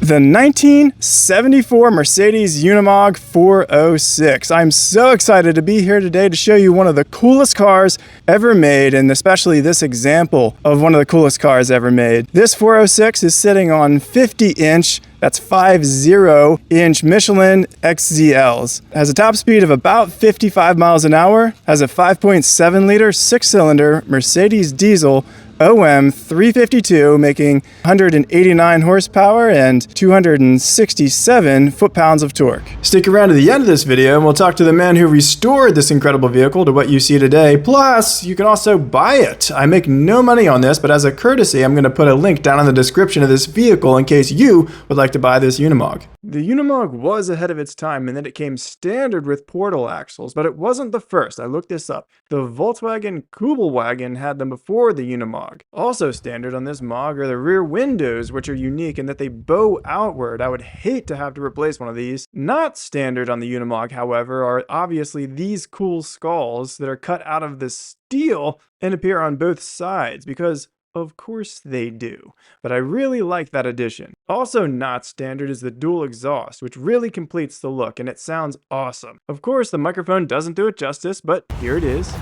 The 1974 Mercedes Unimog 406. I'm so excited to be here today to show you one of the coolest cars ever made, and especially this example of one of the coolest cars ever made. This 406 is sitting on 50-inch, that's 50-inch Michelin XZLs. It has a top speed of about 55 miles an hour, has a 5.7-liter six-cylinder Mercedes diesel OM 352, making 189 horsepower and 267 foot-pounds of torque. Stick around to the end of this video and we'll talk to the man who restored this incredible vehicle to what you see today. Plus, you can also buy it. I make no money on this, but as a courtesy, I'm going to put a link down in the description of this vehicle in case you would like to buy this Unimog. The Unimog was ahead of its time in that it came standard with portal axles, but it wasn't the first. I looked this up. The Volkswagen Kubelwagen had them before the Unimog. Also standard on this Mog are the rear windows, which are unique in that they bow outward. I would hate to have to replace one of these. Not standard on the Unimog, however, are obviously these cool skulls that are cut out of the steel and appear on both sides, because of course they do, but I really like that addition. Also not standard is the dual exhaust, which really completes the look, and it sounds awesome. Of course, the microphone doesn't do it justice, but here it is.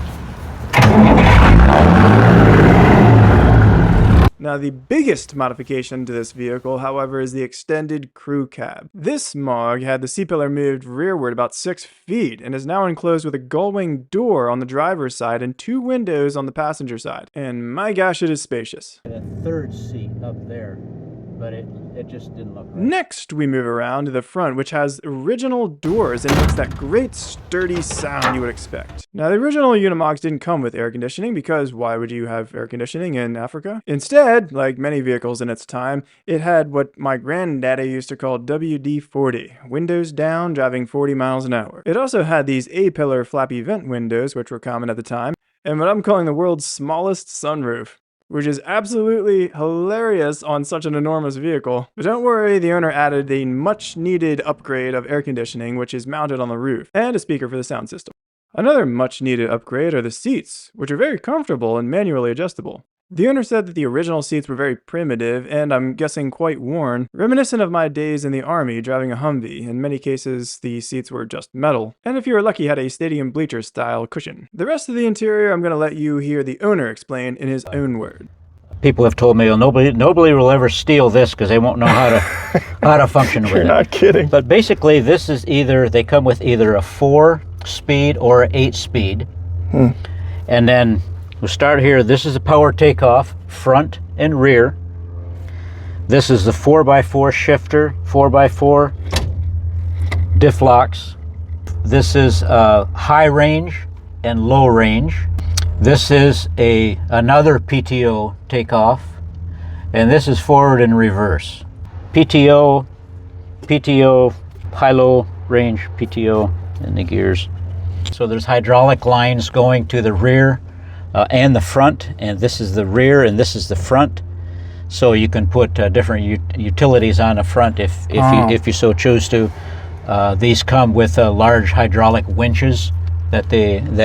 Now, the biggest modification to this vehicle, however, is the extended crew cab. This Mog had the C-pillar moved rearward about 6 feet and is now enclosed with a gull-wing door on the driver's side and 2 windows on the passenger side. And my gosh, it is spacious. A third seat up there, but it just didn't look right. Next, we move around to the front, which has original doors and makes that great sturdy sound you would expect. Now, the original Unimogs didn't come with air conditioning because why would you have air conditioning in Africa? Instead, like many vehicles in its time, it had what my granddaddy used to call WD-40, windows down, driving 40 miles an hour. It also had these A-pillar flappy vent windows, which were common at the time, and what I'm calling the world's smallest sunroof, which is absolutely hilarious on such an enormous vehicle. But don't worry, the owner added a much needed upgrade of air conditioning, which is mounted on the roof, and a speaker for the sound system. Another much needed upgrade are the seats, which are very comfortable and manually adjustable. The owner said that the original seats were very primitive and I'm guessing quite worn, reminiscent of my days in the army driving a Humvee. In many cases, the seats were just metal, and if you were lucky, had a stadium bleacher style cushion. The rest of the interior, I'm going to let you hear the owner explain in his own words. People have told me, well, nobody will ever steal this because they won't know how to function with it. You're not kidding. But basically, this is they come with either a 4-speed or an 8-speed. And then we'll start here. This is a power takeoff, front and rear. This is the 4x4 shifter, 4x4 diff locks. This is high range and low range. This is another PTO takeoff, and this is forward and reverse. PTO, high-low range PTO in the gears. So there's hydraulic lines going to the rear and the front, and this is the rear and this is the front. So you can put different utilities on the front if you so choose to. These come with large hydraulic winches that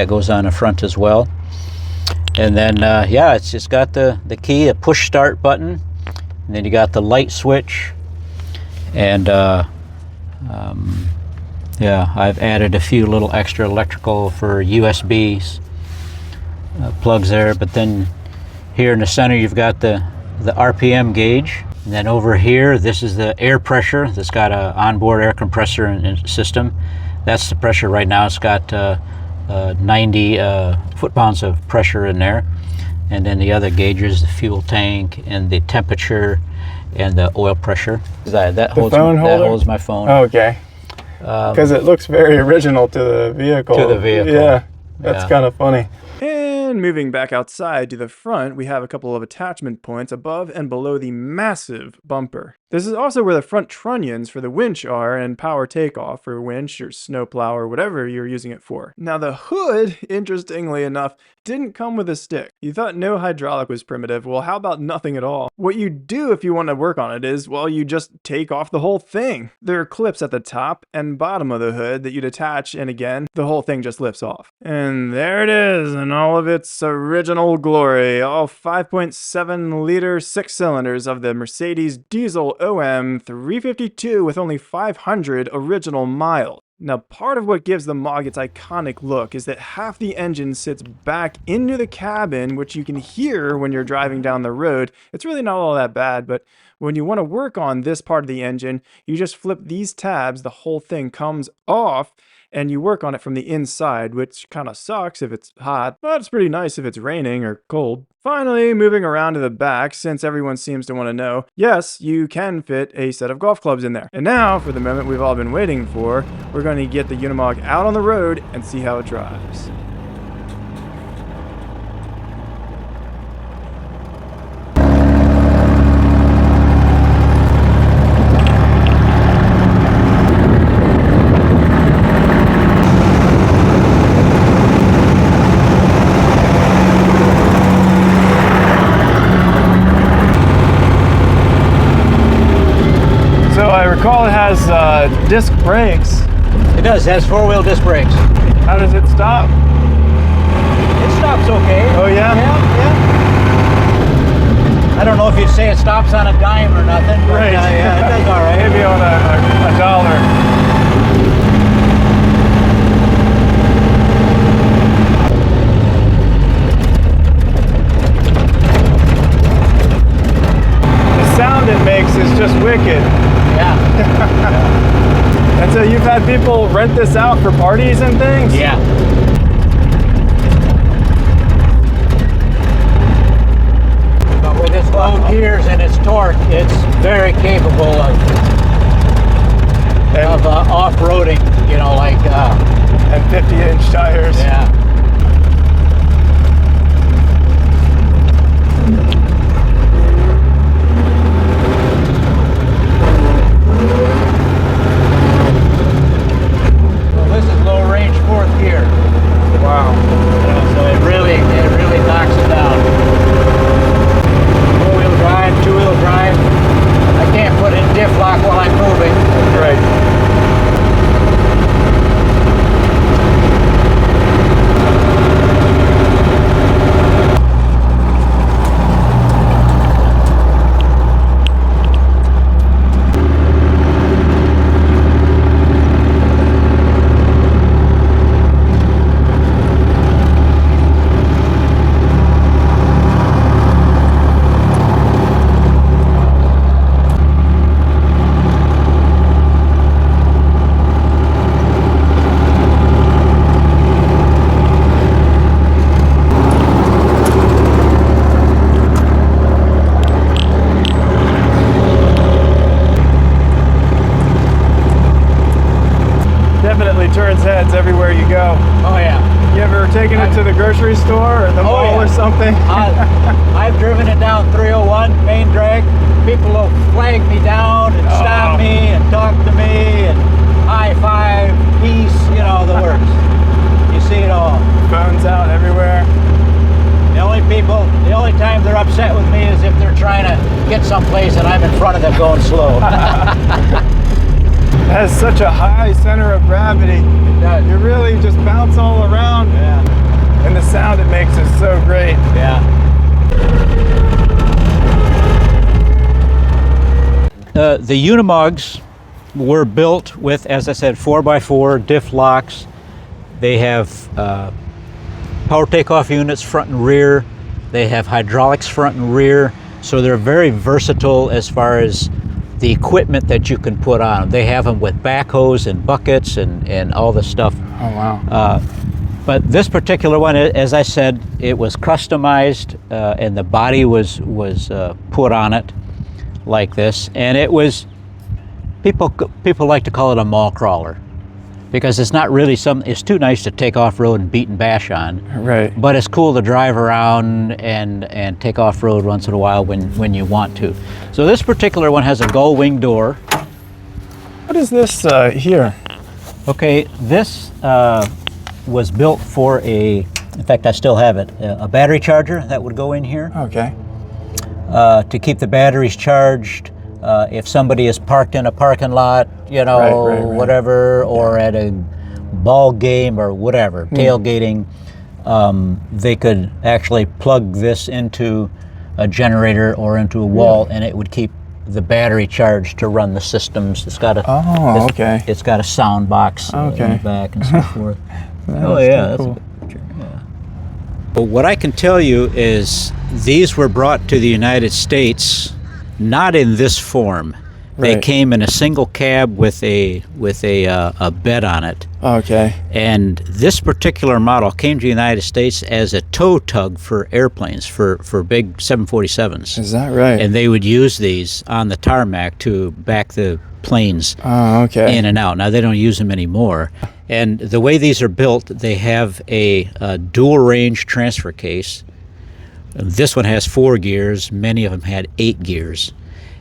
goes on the front as well. And then yeah, it's got the key, a push start button, and then you got the light switch, and yeah, I've added a few little extra electrical for USBs plugs there. But then here in the center you've got the RPM gauge, and then over here this is the air pressure that's got a onboard air compressor and system. That's the pressure right now. It's got 90 foot-pounds of pressure in there, and then the other gauges, the fuel tank and the temperature and the oil pressure. That holds my phone. Oh, okay. Because it looks very original to the vehicle. Yeah, that's kind of funny. And moving back outside to the front, we have a couple of attachment points above and below the massive bumper. This is also where the front trunnions for the winch are and power takeoff for winch or snowplow or whatever you're using it for. Now the hood, interestingly enough, didn't come with a stick. You thought no hydraulic was primitive. Well, how about nothing at all? What you do if you want to work on it is, well, you just take off the whole thing. There are clips at the top and bottom of the hood that you'd attach, and again, the whole thing just lifts off. And there it is in all of its original glory. All 5.7-liter 6 cylinders of the Mercedes diesel OM 352 with only 500 original miles. Now, part of what gives the Mog its iconic look is that half the engine sits back into the cabin, which you can hear when you're driving down the road. It's really not all that bad, but when you want to work on this part of the engine, you just flip these tabs, the whole thing comes off, and you work on it from the inside, which kind of sucks if it's hot, but it's pretty nice if it's raining or cold. Finally, moving around to the back, since everyone seems to want to know, yes, you can fit a set of golf clubs in there. And now, for the moment we've all been waiting for, we're going to get the Unimog out on the road and see how it drives. It has disc brakes. It does. It has four-wheel disc brakes. How does it stop? It stops okay. Oh, yeah? Yeah. I don't know if you'd say it stops on a dime or nothing, but right. Yeah, it does all right. Maybe on a dollar. Sound it makes is just wicked. Yeah. And so you've had people rent this out for parties and things? Yeah. But with its low gears and its torque, it's very capable of off-roading, you know, like... and 50-inch tires. Yeah. Turns heads everywhere you go. Oh yeah. You ever taken it to the grocery store or the mall or something? I've driven it down 301 main drag. People will flag me down and stop me and talk to me and high five, peace, you know, the works. You see it all. Phones out everywhere. The only time they're upset with me is if they're trying to get someplace and I'm in front of them going slow. It has such a high center of gravity. It does. You really just bounce all around. Yeah. And the sound it makes is so great. Yeah. The Unimogs were built with, as I said, 4x4 diff locks. They have power takeoff units front and rear. They have hydraulics front and rear. So they're very versatile as far as the equipment that you can put on them. They have them with backhoes and buckets and all the stuff. Oh, wow. But this particular one, as I said, it was customized and the body was put on it like this. And it was, people like to call it a mall crawler because it's not really it's too nice to take off-road and beat and bash on. Right. But it's cool to drive around and take off-road once in a while when you want to. So this particular one has a gull wing door. What is this here? Okay, this was built for in fact I still have it, a battery charger that would go in here. Okay. To keep the batteries charged. If somebody is parked in a parking lot, you know, right. whatever, or at a ball game or whatever, tailgating, they could actually plug this into a generator or into a wall and it would keep the battery charge to run the systems. It's got a okay. It's got a sound box in the back and so forth. That's cool. a good picture. Yeah. But what I can tell you is these were brought to the United States not in this form. They Right. came in a single cab with a bed on it. Okay. And this particular model came to the United States as a tow tug for airplanes, for big 747s. Is that right? And they would use these on the tarmac to back the planes okay. in and out. Now, they don't use them anymore. And the way these are built, they have a dual range transfer case. This one has 4 gears. Many of them had 8 gears.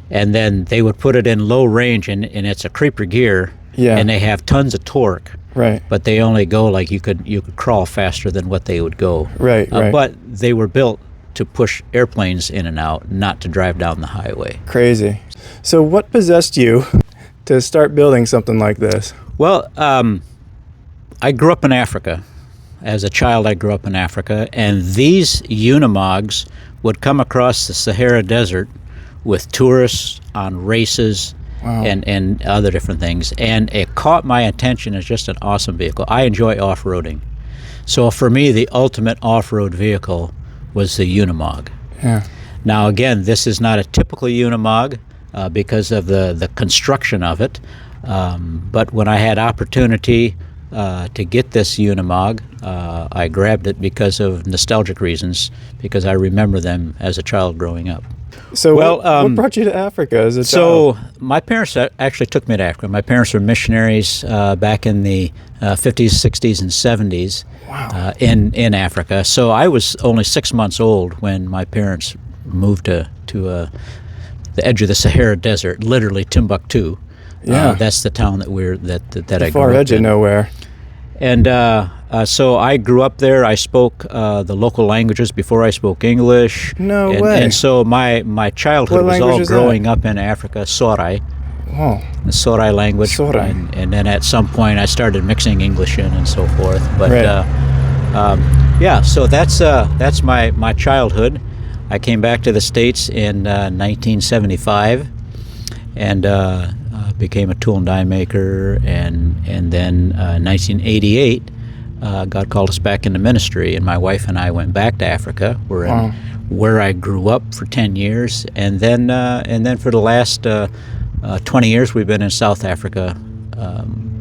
And then they would put it in low range, and it's a creeper gear, and they have tons of torque. Right. But they only go like you could crawl faster than what they would go. Right. But they were built to push airplanes in and out, not to drive down the highway. Crazy. So what possessed you to start building something like this? Well, I grew up in Africa. As a child, I grew up in Africa, and these Unimogs would come across the Sahara Desert with tourists on races and other different things. And it caught my attention as just an awesome vehicle. I enjoy off-roading. So for me, the ultimate off-road vehicle was the Unimog. Yeah. Now, again, this is not a typical Unimog because of the construction of it. But when I had opportunity to get this Unimog, I grabbed it because of nostalgic reasons, because I remember them as a child growing up. So what brought you to Africa as a child? So my parents actually took me to Africa. My parents were missionaries back in the 50s, 60s, and 70s in Africa. So I was only 6 months old when my parents moved to the edge of the Sahara Desert, literally Timbuktu. Yeah. That's the town that I grew up in. Far edge of nowhere. And so I grew up there. I spoke the local languages before I spoke English. No way. And so my childhood was all growing up in Africa, Sorai. Oh. The Sorai language. Sorai. And then at some point I started mixing English in and so forth. But so that's my childhood. I came back to the States in 1975 and became a tool and die maker, and then 1988 God called us back into ministry, and my wife and I went back to Africa. We're in where I grew up for 10 years, and then for the last 20 years we've been in South Africa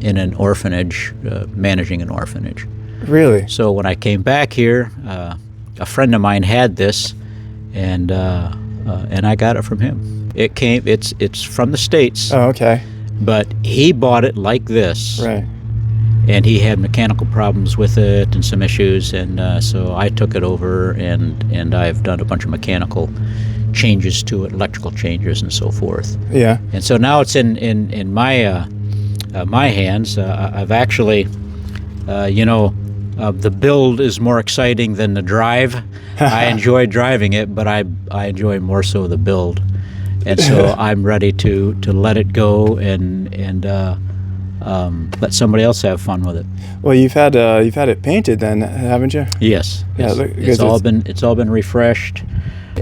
in an orphanage, managing an orphanage. Really? So when I came back here, a friend of mine had this, and I got it from him. It's from the States. Oh, okay. But he bought it like this. Right. And he had mechanical problems with it and some issues, and so I took it over, and I've done a bunch of mechanical changes to it, electrical changes and so forth. Yeah. And so now it's in my my hands. I've actually, the build is more exciting than the drive. I enjoy driving it, but I enjoy more so the build. And so I'm ready to let it go and let somebody else have fun with it. Well, you've had it painted then, haven't you? Yes. Yeah. It's all been refreshed.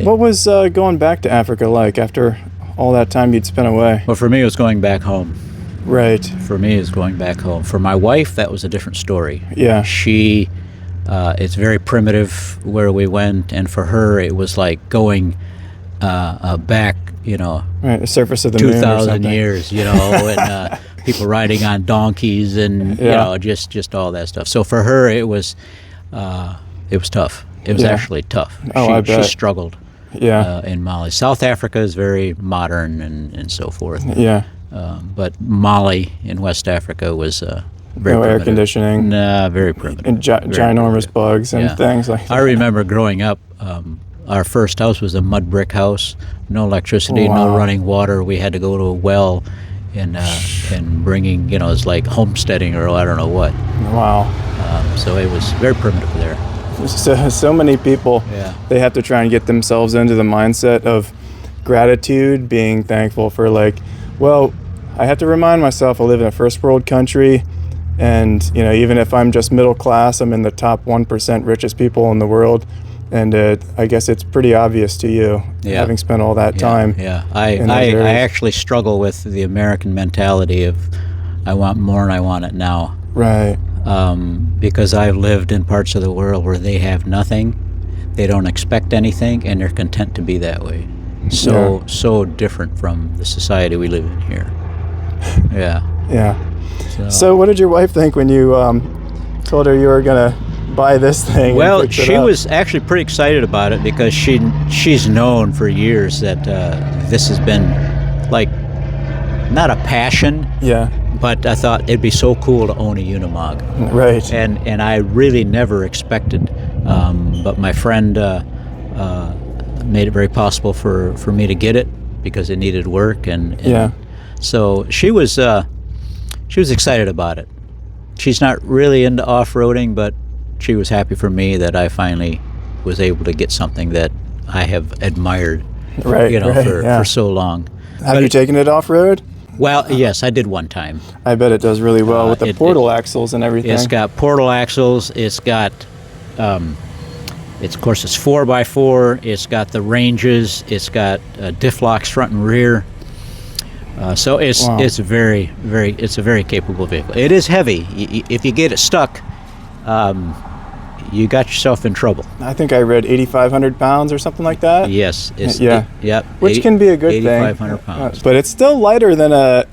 What was going back to Africa like after all that time you'd spent away? Well, for me, it was going back home. Right. For me, it was going back home. For my wife, that was a different story. Yeah. She, it's very primitive where we went, and for her, it was like going back, right, the surface of the moon or 2,000 something. years, and people riding on donkeys and just all that stuff. So for her, it was tough. It was actually tough. I bet. She struggled. Yeah. In Mali. South Africa is very modern and so forth. Yeah. But Mali in West Africa was very No air primitive. conditioning. Nah, very primitive. And Very ginormous primitive. bugs and things like that. I remember growing up, our first house was a mud brick house, no electricity, no running water. We had to go to a well and bringing, it's like homesteading or I don't know what. Wow. So it was very primitive there. So many people, Yeah. they have to try and get themselves into the mindset of gratitude, being thankful for I have to remind myself I live in a first world country, and even if I'm just middle class, I'm in the top 1% richest people in the world. And I guess it's pretty obvious to you, having spent all that time. Yeah, I actually struggle with the American mentality of I want more and I want it now. Right. Because I've lived in parts of the world where they have nothing, they don't expect anything, and they're content to be that way. So different from the society we live in here. Yeah. Yeah. So what did your wife think when you told her you were gonna buy this thing? Well, she was actually pretty excited about it because she's known for years that this has been like not a passion. Yeah. But I thought it'd be so cool to own a Unimog. Right. And I really never expected, but my friend made it very possible for me to get it because it needed work, and so she was excited about it. She's not really into off-roading, but she was happy for me that I finally was able to get something that I have admired, for so long. Have you taken it off-road? Well, yes, I did one time. I bet it does really well with the portal axles and everything. It's got portal axles. It's got, of course, it's 4x4. It's got the ranges. It's got diff locks front and rear. So it's a very capable vehicle. It is heavy. If you get it stuck, you got yourself in trouble. I think I read 8,500 pounds or something like that. Yes. Which can be a good thing. 8,500 pounds. But it's still lighter than a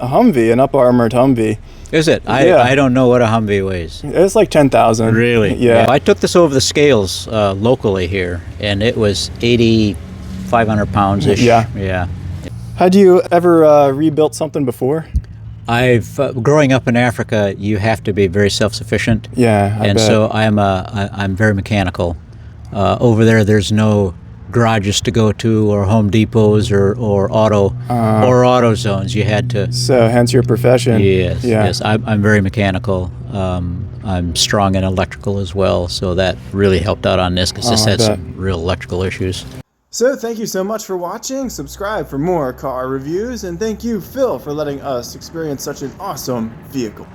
Humvee, an up-armored Humvee. Is it? I don't know what a Humvee weighs. It's like 10,000. Really? Yeah. I took this over the scales locally here, and it was 8,500 pounds-ish. Yeah. Had you ever rebuilt something before? Growing up in Africa, you have to be very self-sufficient. Yeah, I bet. So I'm very mechanical. Over there's no garages to go to, or Home Depots, or auto zones. You had to. So hence your profession. Yes. I'm very mechanical. I'm strong in electrical as well, so that really helped out on this because this had some real electrical issues. So thank you so much for watching. Subscribe for more car reviews, and thank you, Phil, for letting us experience such an awesome vehicle.